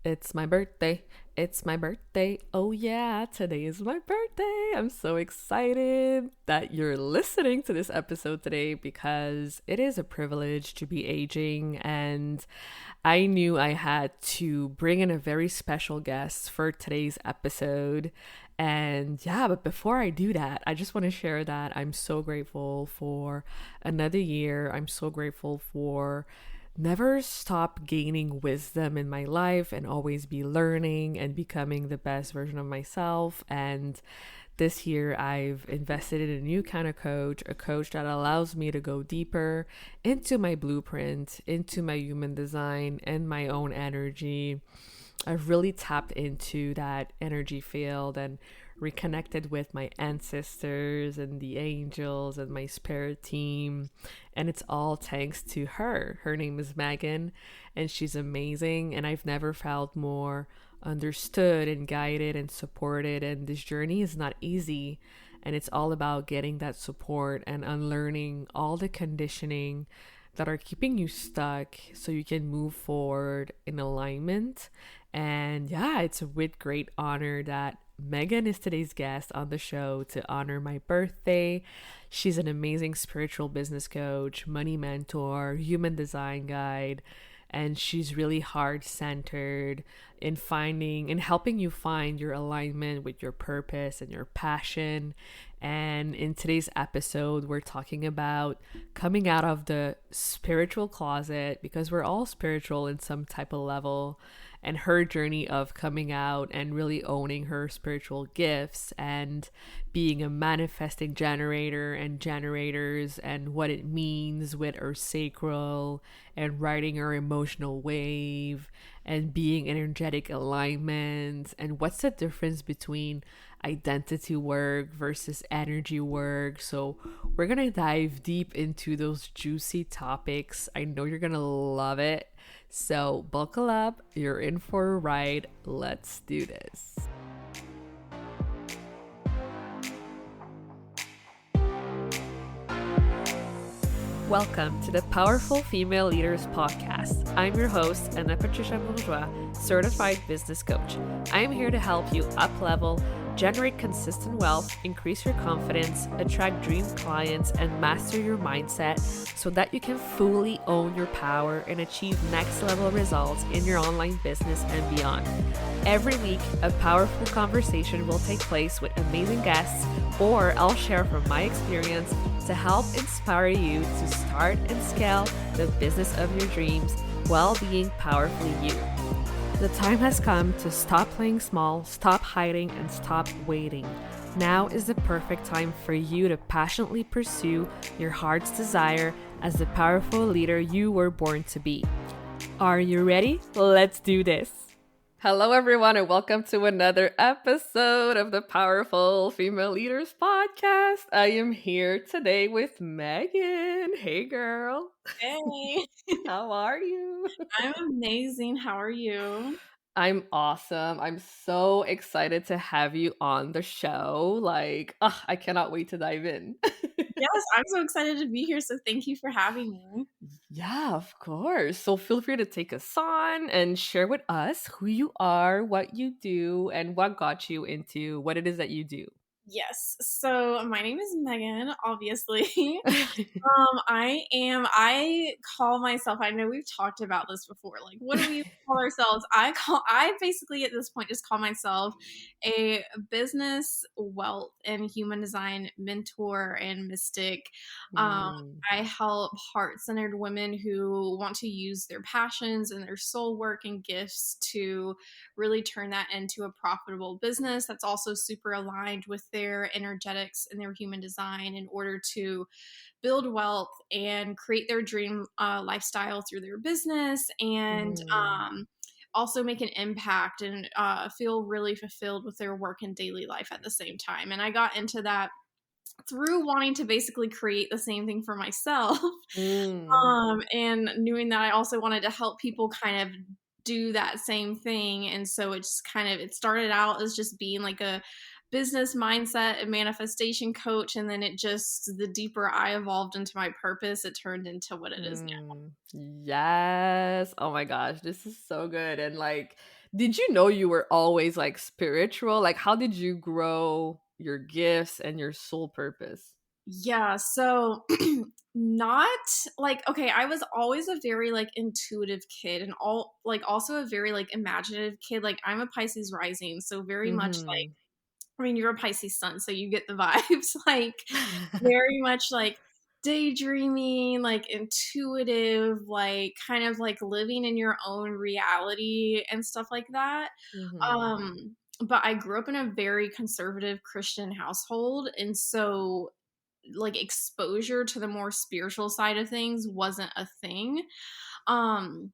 It's my birthday. It's my birthday. Oh, yeah, today is my birthday. I'm so excited that you're listening to this episode today because it is a privilege to be aging. And I knew I had to bring in a very special guest for today's episode. And yeah, but before I do that, I just want to share that I'm so grateful for another year. I'm so grateful for never stop gaining wisdom in my life and always be learning and becoming the best version of myself. And this year, I've invested in a new kind of coach, a coach that allows me to go deeper into my blueprint, into my human design, and my own energy. I've really tapped into that energy field and reconnected with my ancestors and the angels and my spirit team. And it's all thanks to her. Her name is Meaghan, and she's amazing. And I've never felt more understood and guided and supported. And this journey is not easy. And it's all about getting that support and unlearning all the conditioning that are keeping you stuck so you can move forward in alignment. And yeah, it's with great honor that Meaghan is today's guest on the show to honor my birthday. She's an amazing spiritual business coach, money mentor, human design guide, and she's really heart centered in finding and helping you find your alignment with your purpose and your passion. And in today's episode, we're talking about coming out of the spiritual closet because we're all spiritual in some type of level, and her journey of coming out and really owning her spiritual gifts and being a manifesting generator and generators and what it means with her sacral and riding her emotional wave and being energetic alignment and what's the difference between identity work versus energy work. So we're gonna dive deep into those juicy topics. I know you're gonna love it. So buckle up, you're in for a ride. Let's do this. Welcome to the Powerful Female Leaders Podcast. I'm your host, Anna Patricia Bourgeois, certified business coach. I am here to help you up-level, generate consistent wealth, increase your confidence, attract dream clients, and master your mindset so that you can fully own your power and achieve next level results in your online business and beyond. Every week, a powerful conversation will take place with amazing guests, or I'll share from my experience to help inspire you to start and scale the business of your dreams while being powerfully you. The time has come to stop playing small, stop hiding, and stop waiting. Now is the perfect time for you to passionately pursue your heart's desire as the powerful leader you were born to be. Are you ready? Let's do this. Hello, everyone, and welcome to another episode of the Powerful Female Leaders Podcast. I am here today with Meaghan. Hey, girl. Hey, How are you? I'm amazing. How are you? I'm awesome. I'm so excited to have you on the show. I cannot wait to dive in. Yes, I'm so excited to be here. So thank you for having me. Yeah, of course. So feel free to take us on and share with us who you are, what you do, and what got you into what it is that you do. Yes. So my name is Meaghan, obviously. I call myself, I know we've talked about this before. Like, what do we call ourselves? I basically at this point just call myself a business, wealth, and human design mentor and mystic. Um, Mm, I help heart centered women who want to use their passions and their soul work and gifts to really turn that into a profitable business that's also super aligned with their energetics and their human design in order to build wealth and create their dream lifestyle through their business and mm, also make an impact and feel really fulfilled with their work and daily life at the same time. And I got into that through wanting to basically create the same thing for myself. mm. And knowing that I also wanted to help people kind of do that same thing. And so it just it started out as just being like a business mindset and manifestation coach. And then the deeper I evolved into my purpose, it turned into what it is now. Yes. Oh my gosh, this is so good. And Did you know you were always like spiritual? Like, how did you grow your gifts and your soul purpose? Yeah, so not like okay, I was always a very like intuitive kid and all like also a very like imaginative kid. Like I'm a Pisces rising, so very much like Mm-hmm. I mean, you're a Pisces sun, so you get the vibes. Like very much like daydreaming, like intuitive, like kind of like living in your own reality and stuff like that. Mm-hmm. But I grew up in a very conservative Christian household, and so like exposure to the more spiritual side of things wasn't a thing. Um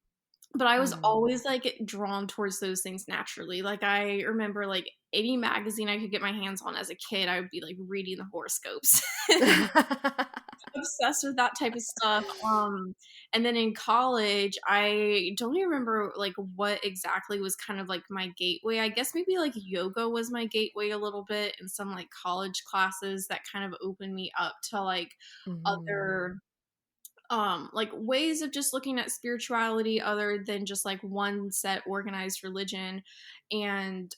but I was Mm. always like drawn towards those things naturally. Like I remember like any magazine I could get my hands on as a kid, I would be like reading the horoscopes. Obsessed with that type of stuff. And then in college, I don't even remember like what exactly was kind of like my gateway. I guess maybe like yoga was my gateway a little bit, and some like college classes that kind of opened me up to like Mm-hmm. other like ways of just looking at spirituality other than just like one set organized religion. And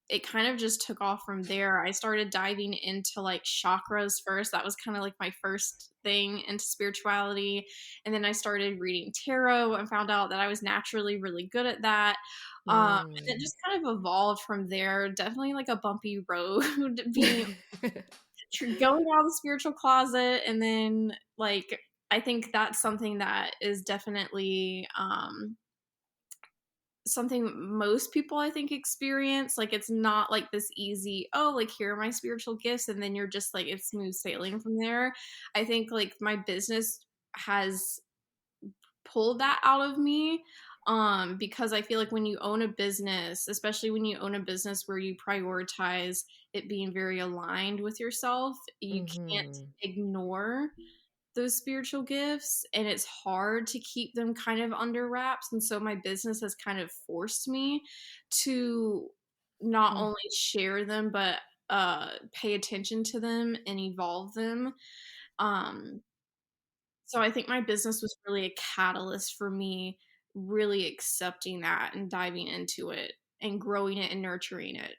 it kind of just took off from there. I started diving into like chakras first. That was kind of like my first thing into spirituality. And then I started reading tarot and found out that I was naturally really good at that. And it Mm. just kind of evolved from there. Definitely like a bumpy road being going down the spiritual closet, and then like I think that's something that is definitely something most people I think experience. Like it's not like this easy, oh, like here are my spiritual gifts and then you're just like it's smooth sailing from there. I think like my business has pulled that out of me, because I feel like when you own a business, especially when you own a business where you prioritize it being very aligned with yourself, you can't Mm-hmm. ignore those spiritual gifts, and it's hard to keep them kind of under wraps. And so my business has kind of forced me to not only share them but pay attention to them and evolve them. um so I think my business was really a catalyst for me really accepting that and diving into it and growing it and nurturing it.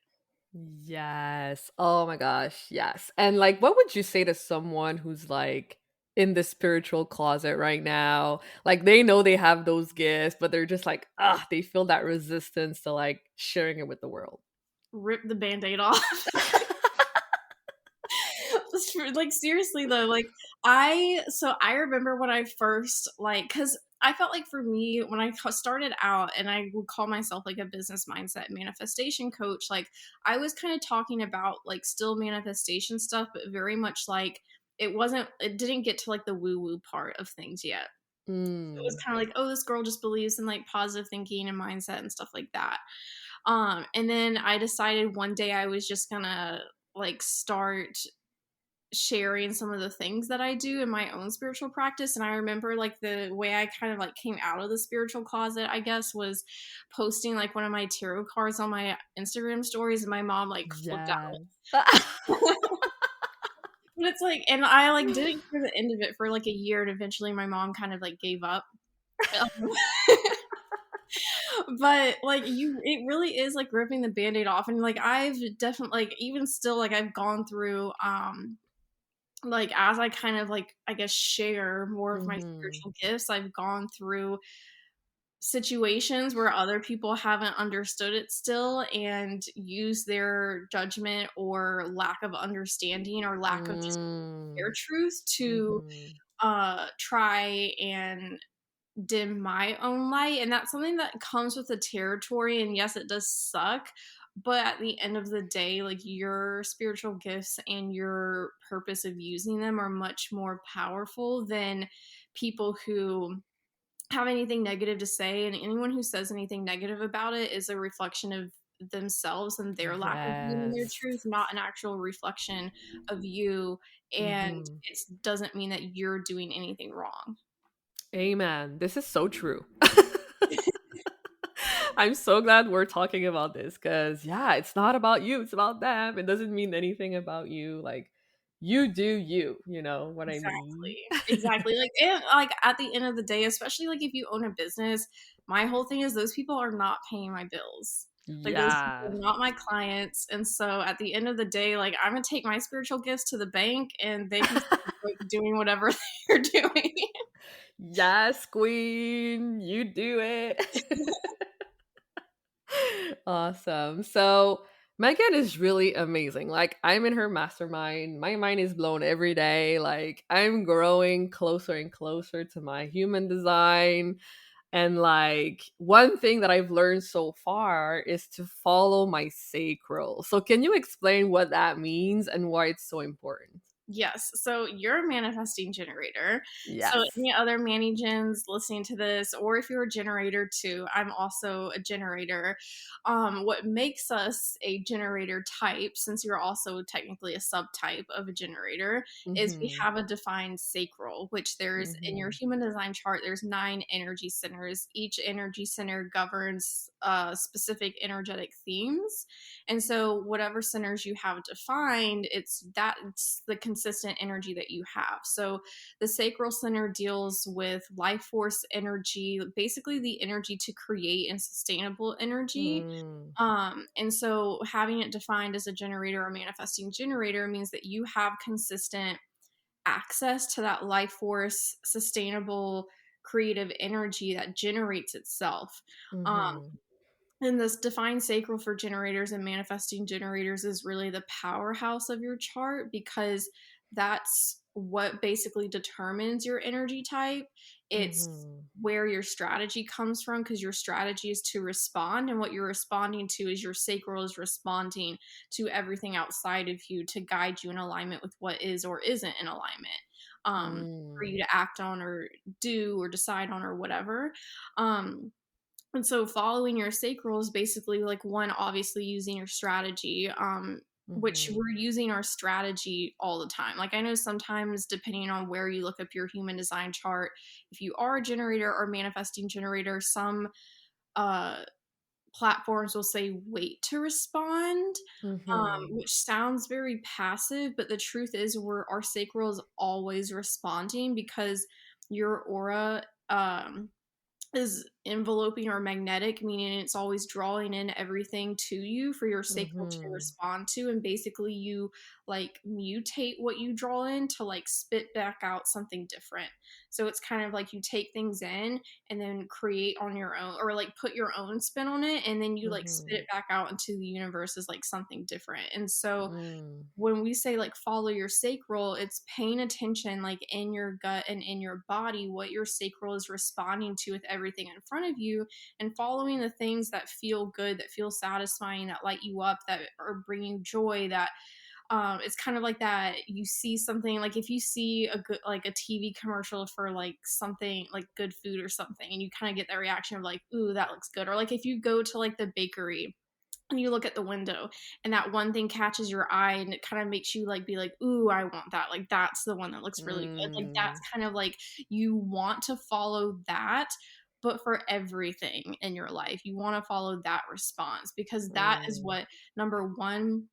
Yes. Oh my gosh. Yes. And like, what would you say to someone who's like in the spiritual closet right now? Like, they know they have those gifts, but they're just like, ah, they feel that resistance to like sharing it with the world. Rip the band-aid off. Like seriously though, like I remember when I first like because I felt like for me when I started out and I would call myself like a business mindset manifestation coach, like I was kind of talking about like still manifestation stuff, but very much like it didn't get to like the woo woo part of things yet. It was Mm. kind of like, oh, this girl just believes in like positive thinking and mindset and stuff like that. And then I decided one day I was just gonna like start sharing some of the things that I do in my own spiritual practice. And I remember like the way I kind of like came out of the spiritual closet, I guess, was posting like one of my tarot cards on my Instagram stories, and my mom like flipped Yes. out. But it's like, and I like didn't hear the end of it for like a year, and eventually my mom kind of like gave up. Um, but like it really is like ripping the band-aid off. And like I've definitely like even still like I've gone through like as I kind of like I guess share more of my Mm-hmm. spiritual gifts, I've gone through situations where other people haven't understood it still and use their judgment or lack of understanding or lack of just their Mm. truth to Mm-hmm. try and dim my own light. And that's something that comes with the territory, and yes, it does suck, but at the end of the day, like your spiritual gifts and your purpose of using them are much more powerful than people who have anything negative to say. And anyone who says anything negative about it is a reflection of themselves and their lack of being in their Yes. truth, not an actual reflection of you. And Mm-hmm. it doesn't mean that you're doing anything wrong. Amen. This is so true. I'm so glad we're talking about this because, yeah, it's not about you, it's about them. It doesn't mean anything about you. Like, you do you. You know what I mean? Exactly. Exactly. Like, and, like, at the end of the day, especially, like, if you own a business, my whole thing is those people are not paying my bills. Like, those people Yeah. are not my clients, and so at the end of the day, like, Imma take my spiritual gifts to the bank, and they can keep, like, doing whatever they're doing. Yes, queen, you do it. Awesome. So Megan is really amazing. Like, I'm in her mastermind. My mind is blown every day. Like, I'm growing closer and closer to my human design. And like, one thing that I've learned so far is to follow my sacral. So can you explain what that means and why it's so important? Yes. So you're a manifesting generator. So Yes. any other Mani-gens listening to this, or if you're a generator too, I'm also a generator. What makes us a generator type, since you're also technically a subtype of a generator, is we Mhm. have a defined sacral, which there's in your Mhm. human design chart, there's 9 energy centers. Each energy center governs specific energetic themes. And so whatever centers you have defined, it's the consistent energy that you have. So the sacral center deals with life force energy, basically the energy to create and sustainable energy. Mm. And so having it defined as a generator or manifesting generator means that you have consistent access to that life force, sustainable, creative energy that generates itself. Um, Mhm. and this defined sacral for generators and manifesting generators is really the powerhouse of your chart because that's what basically determines your energy type. It's Mhm. where your strategy comes from because your strategy is to respond, and what you're responding to is your sacral is responding to everything outside of you to guide you in alignment with what is or isn't in alignment for Mm. you to act on or do or decide on or whatever. Um, and so following your sacral is basically like one, obviously using your strategy, which Mhm. we're using our strategy all the time. Like I know sometimes depending on where you look up your human design chart, if you are a generator or manifesting generator, some uh platforms will say wait to respond, Mhm. which sounds very passive, but the truth is our sacral is always responding because your aura is enveloping or magnetic, meaning it's always drawing in everything to you for your sacral to Mhm. respond to. And basically, you like mutate what you draw in to like spit back out something different. So it's kind of like you take things in and then create on your own or like put your own spin on it. And then you like spit Mhm. it back out into the universe as like something different. And so Mm. when we say like follow your sacral, it's paying attention like in your gut and in your body what your sacral is responding to with everything in front of you and following the things that feel good, that feel satisfying, that light you up, that are bringing joy, that it's kind of like that you see something like if you see a good like a TV commercial for like something like good food or something and you kind of get that reaction of like ooh that looks good, or like if you go to like the bakery and you look at the window and that one thing catches your eye and it kind of makes you like be like ooh I want that, like that's the one that looks really good, like that's Mm. kind of like you want to follow that, but for everything in your life you want to follow that response because that is Mm. what number one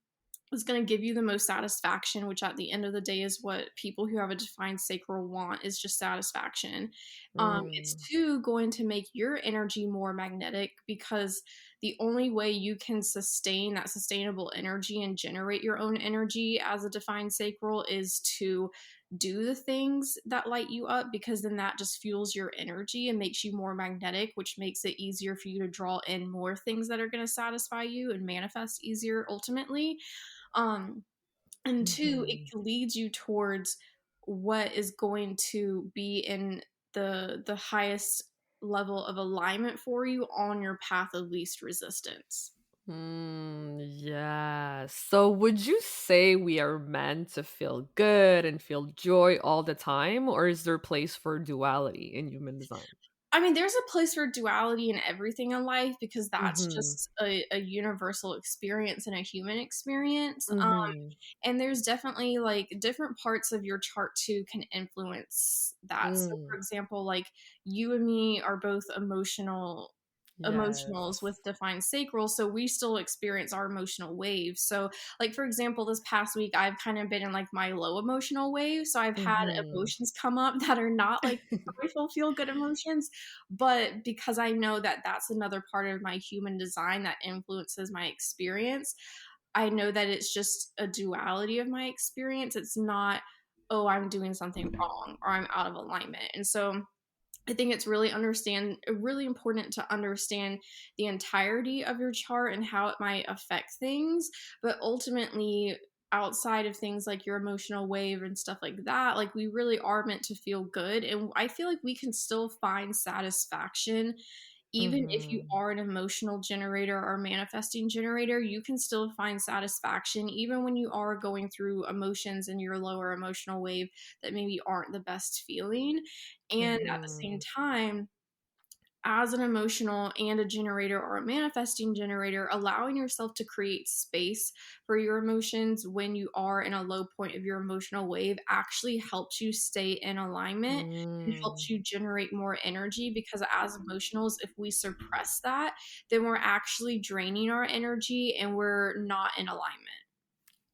is going to give you the most satisfaction, which at the end of the day is what people who have a defined sacral want, is just satisfaction. It's Mm. two, going to make your energy more magnetic because the only way you can sustain that sustainable energy and generate your own energy as a defined sacral is to do the things that light you up, because then that just fuels your energy and makes you more magnetic, which makes it easier for you to draw in more things that are going to satisfy you and manifest easier ultimately. um and two, it Mhm. leads you towards what is going to be in the highest level of alignment for you on your path of least resistance. Mm, yeah. So would you say we are meant to feel good and feel joy all the time, or is there place for duality in human design? I mean, there's a place for duality in everything in life because that's Mhm. just a universal experience and a human experience. Mhm. And there's definitely like different parts of your chart too can influence that. So, for Mm. example, like you and me are both emotional. emotionals Yes. with defined sacral, so we still experience our emotional waves. So like for example, this past week I've kind of been in like my low emotional wave, so I've had Mm-hmm. emotions come up that are not like joyful feel good emotions, but because I know that that's another part of my human design that influences my experience, I know that it's just a duality of my experience. It's not, oh, I'm doing something wrong or I'm out of alignment. And so I think it's really important to understand the entirety of your chart and how it might affect things, but ultimately outside of things like your emotional wave and stuff like that, like we really are meant to feel good, and I feel like we can still find satisfaction even if you Mm-hmm. are an emotional generator or manifesting generator. You can still find satisfaction even when you are going through emotions in your lower emotional wave that maybe aren't the best feeling. And at the same Mm-hmm. time, as an emotional and a generator or a manifesting generator, allowing yourself to create space for your emotions when you are in a low point of your emotional wave actually helps you stay in alignment and Mm. helps you generate more energy. Because as emotionals, if we suppress that, then we're actually draining our energy and we're not in alignment.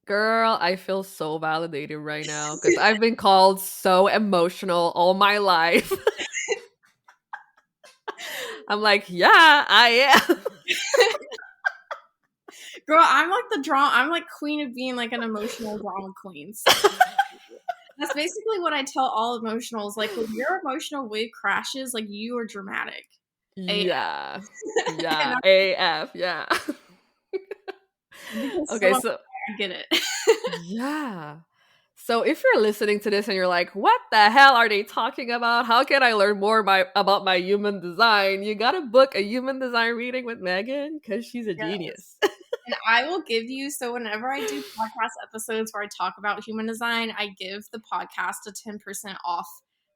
Girl, I feel so validated right now because I've been called so emotional all my life. I'm like, yeah, I am. Girl, I'm like the drama. I'm like queen of being like an emotional drama queen. So that's basically what I tell all emotionals. Like when your emotional wave crashes, like you are dramatic. AF. Yeah. And Yeah. that's AF. Yeah. because so Okay, I so get it. yeah. So if you're listening to this and you're like, what the hell are they talking about? How can I learn more about my human design? You gotta book a human design reading with Megan because she's a Yes. genius. And I will give you, so whenever I do podcast episodes where I talk about human design, I give the podcast a 10% off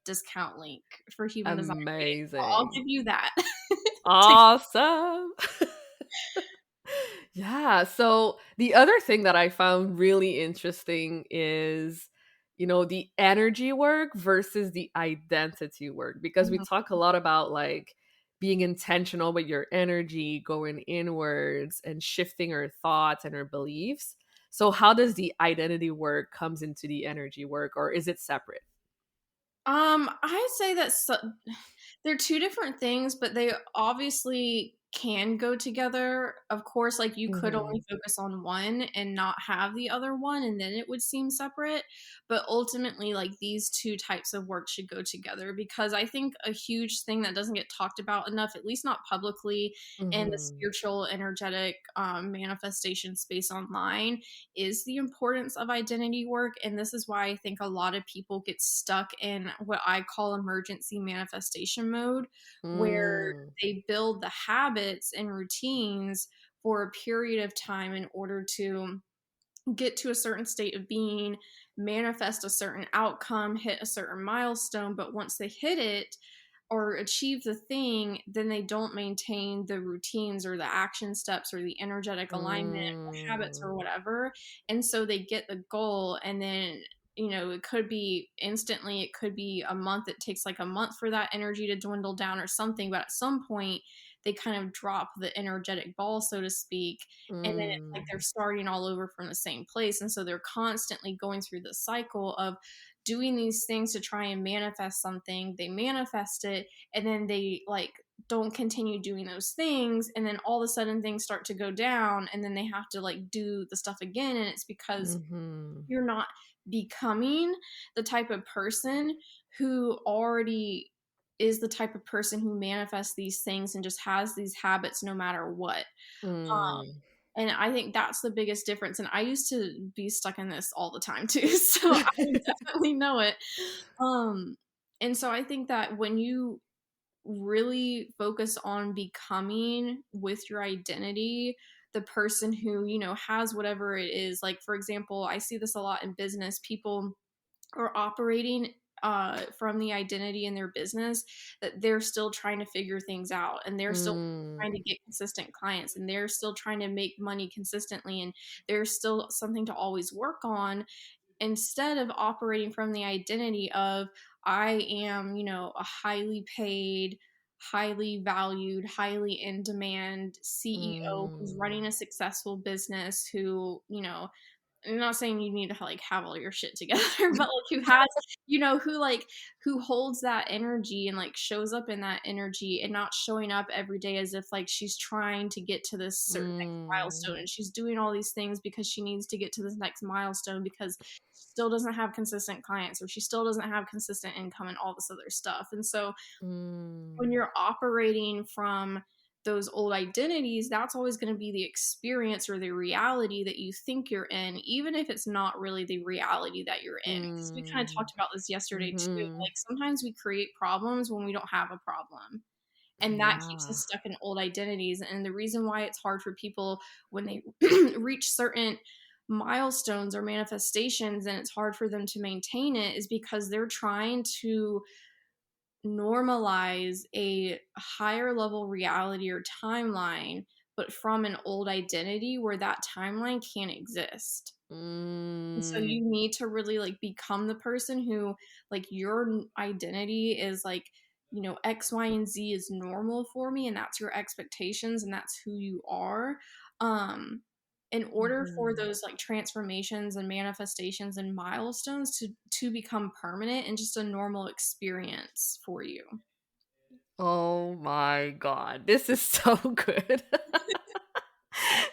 discount link for human design reading. So I'll Amazing. give you that. Awesome. Yeah. So the other thing that I found really interesting is, the energy work versus the identity work, because we talk a lot about like being intentional with your energy, going inwards and shifting our thoughts and our beliefs. So how does the identity work comes into the energy work, or is it separate? I say that they're two different things, but they obviously can go together. Of course, like you could only Mhm. focus on one and not have the other one, and then it would seem separate. But ultimately, like these two types of work should go together, because I think a huge thing that doesn't get talked about enough, at least not publicly, in the Mhm. spiritual, energetic manifestation space online, is the importance of identity work. And this is why I think a lot of people get stuck in what I call emergency manifestation mode, where Mm. they build the habits and routines for a period of time in order to get to a certain state of being, manifest a certain outcome, hit a certain milestone. But once they hit it or achieve the thing, then they don't maintain the routines or the action steps or the energetic alignment or habits or Mm. whatever. And so they get the goal, and then it could be instantly, it could be a month, it takes like a month for that energy to dwindle down or something, but at some point they kind of drop the energetic ball, so to speak, and then it's like Mm. they're starting all over from the same place. And so they're constantly going through the cycle of doing these things to try and manifest something. They manifest it, and then they like don't continue doing those things, and then all of a sudden things start to go down, and then they have to like do the stuff again. And it's because Mhm. you're not becoming the type of person who already is the type of person who manifests these things and just has these habits no matter what. Mm. And I think that's the biggest difference. And I used to be stuck in this all the time too. So I definitely know it. Um, and so I think that when you really focus on becoming with your identity, the person who, has whatever it is, like for example, I see this a lot in business. People are operating from the identity in their business that they're still trying to figure things out, and they're still Mm. trying to get consistent clients, and they're still trying to make money consistently, and there's still something to always work on, instead of operating from the identity of I am, a highly paid, highly valued, highly in demand CEO who's Mm. running a successful business, who, I'm not saying you need to like have all your shit together, but like who has, who like who holds that energy and like shows up in that energy, and not showing up every day as if like she's trying to get to this certain next Mm. milestone, and she's doing all these things because she needs to get to this next milestone because she still doesn't have consistent clients, or she still doesn't have consistent income and all this other stuff. And so when Mm. you're operating from those old identities, that's always going to be the experience or the reality that you think you're in, even if it's not really the reality that you're in. Because we kind of Mm. talked about this yesterday too. Mhm. Like sometimes we create problems when we don't have a problem. And that keeps Yeah. us stuck in old identities. And the reason why it's hard for people when they reach certain milestones or manifestations and it's hard for them to maintain it is because they're trying to normalize a higher level reality or timeline, but from an old identity where that timeline can't exist. And so Mm. you need to really like become the person who, like, your identity is like, X, Y, and Z is normal for me, and that's your expectations, and that's who you are. Um, in order for Mhm. those like transformations and manifestations and milestones to become permanent and just a normal experience for you. Oh my god. This is so good.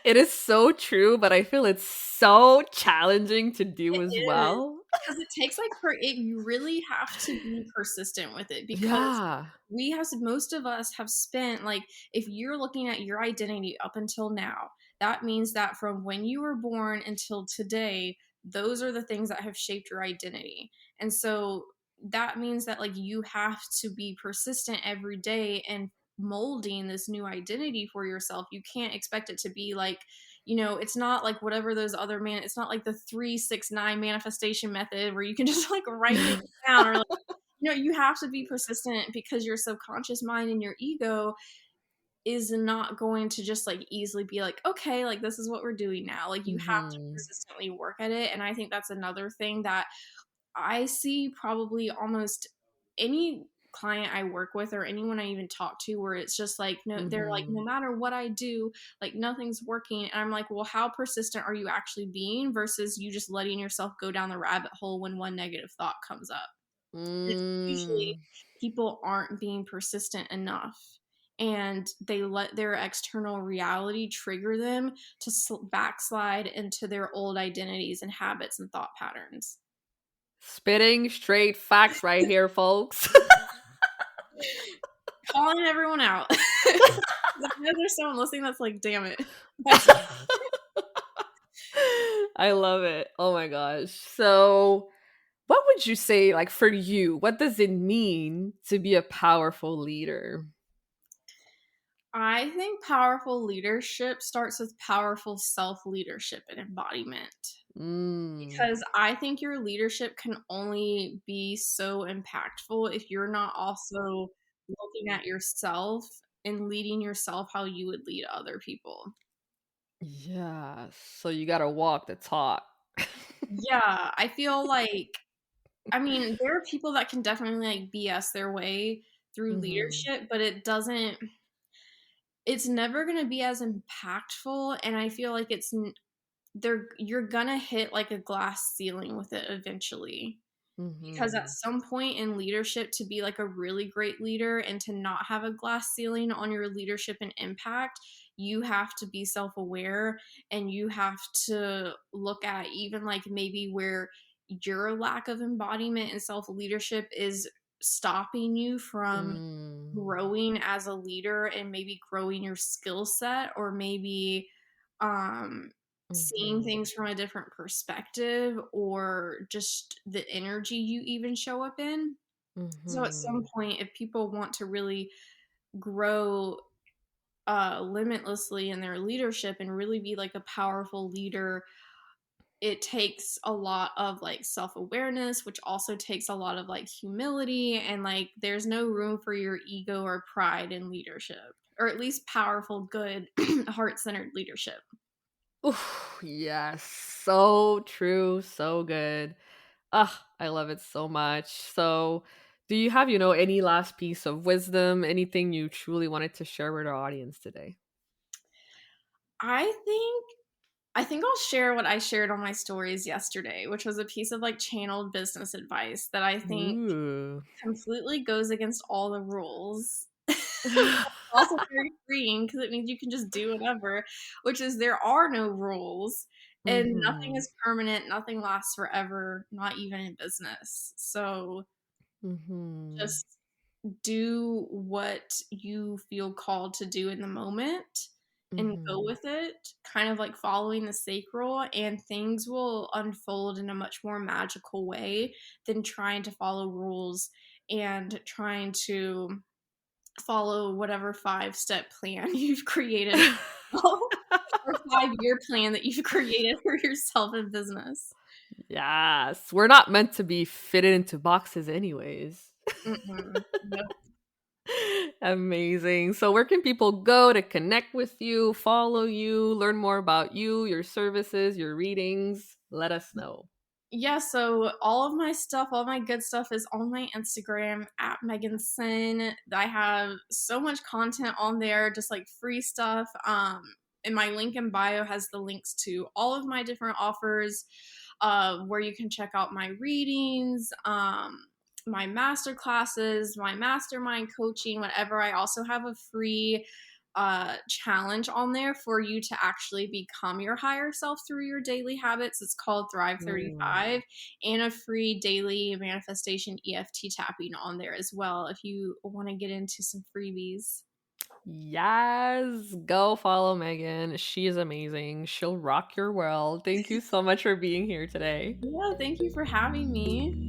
It is so true, but I feel it's so challenging to do It as is, well. because it takes, like, you really have to be persistent with it, because Yeah. most of us have spent, like, if you're looking at your identity up until now, that means that from when you were born until today, those are the things that have shaped your identity. And so that means that, like, you have to be persistent every day and molding this new identity for yourself. You can't expect it to be like, it's not like whatever those other it's not like the 369 manifestation method where you can just like write things down, or like, you have to be persistent, because your subconscious mind and your ego is not going to just like easily be like, okay, like this is what we're doing now. Like you have to Mhm. persistently work at it. And I think that's another thing that I see probably almost any client I work with or anyone I even talk to, where it's just like, no, they're like, no Mhm. matter what I do, like nothing's working. And I'm like, well, how persistent are you actually being versus you just letting yourself go down the rabbit hole when one negative thought comes up? And it's usually Mm. people aren't being persistent enough, and they let their external reality trigger them to backslide into their old identities and habits and thought patterns. Spitting straight facts right here, folks. Calling everyone out. I know there's someone listening that's like, damn it. That's I love it. Oh my gosh. So, what would you say, like, for you, what does it mean to be a powerful leader? I think powerful leadership starts with powerful self leadership and embodiment. Mm. Because I think your leadership can only be so impactful if you're not also looking at yourself and leading yourself how you would lead other people. Yeah. So you gotta walk the talk. Yeah, I feel like, I mean, there are people that can definitely like BS their way through Mhm. leadership, but it's never going to be as impactful. And I feel like you're going to hit like a glass ceiling with it eventually, because at Mhm. some point in leadership, to be like a really great leader and to not have a glass ceiling on your leadership and impact, you have to be self-aware, and you have to look at even like maybe where your lack of embodiment and self-leadership is stopping you from Mm. growing as a leader, and maybe growing your skill set, or maybe um seeing Mhm. things from a different perspective, or just the energy you even show up in. So at some Mhm. point, if people want to really grow limitlessly in their leadership and really be like a powerful leader, it takes a lot of like self-awareness, which also takes a lot of like humility, and like there's no room for your ego or pride in leadership, or at least powerful, good, heart-centered leadership. Oof, yes. So true, so good. Ah, I love it so much. So, Do you have, any last piece of wisdom, anything you truly wanted to share with our audience today? I think I'll share what I shared on my stories yesterday, which was a piece of like channeled business advice that I think Ooh. completely goes against all the rules. Also very freeing because it means you can just do whatever, which is there are no rules and nothing Mm-hmm. is permanent, nothing lasts forever, not even in business. So Mm-hmm. just do what you feel called to do in the moment and go Mm-hmm. with it, kind of like following the sacral, and things will unfold in a much more magical way than trying to follow rules and trying to follow whatever 5-step plan you've created or 5-year plan that you've created for yourself in business. Yes. We're not meant to be fitted into boxes anyways. Mm-mm. Nope. Amazing. So where can people go to connect with you, follow you, learn more about you, your services, your readings? Let us know. Yeah, so all of my stuff, all my good stuff is on my Instagram at Meaghan Senn. I have so much content on there, just like free stuff. And my link in bio has the links to all of my different offers, where you can check out my readings, my master classes, my mastermind coaching, whatever. I also have a free challenge on there for you to actually become your higher self through your daily habits. It's called Thrive Mm. 35, and a free daily manifestation EFT tapping on there as well if you want to get into some freebies. Yes, go follow Megan. She is amazing. She'll rock your world. Thank you so much for being here today. Yeah, thank you for having me.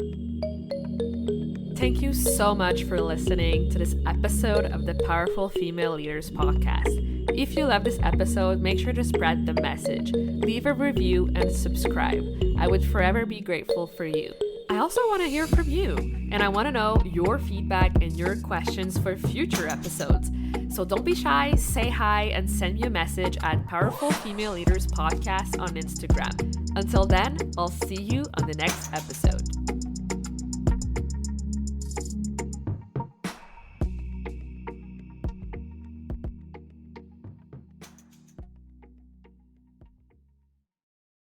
Thank you so much for listening to this episode of the Powerful Female Leaders podcast. If you love this episode, make sure to spread the message, leave a review, and subscribe. I would forever be grateful for you. I also want to hear from you, and I want to know your feedback and your questions for future episodes. So don't be shy, say hi, and send me a message at Powerful Female Leaders Podcast on Instagram. Until then, I'll see you on the next episode.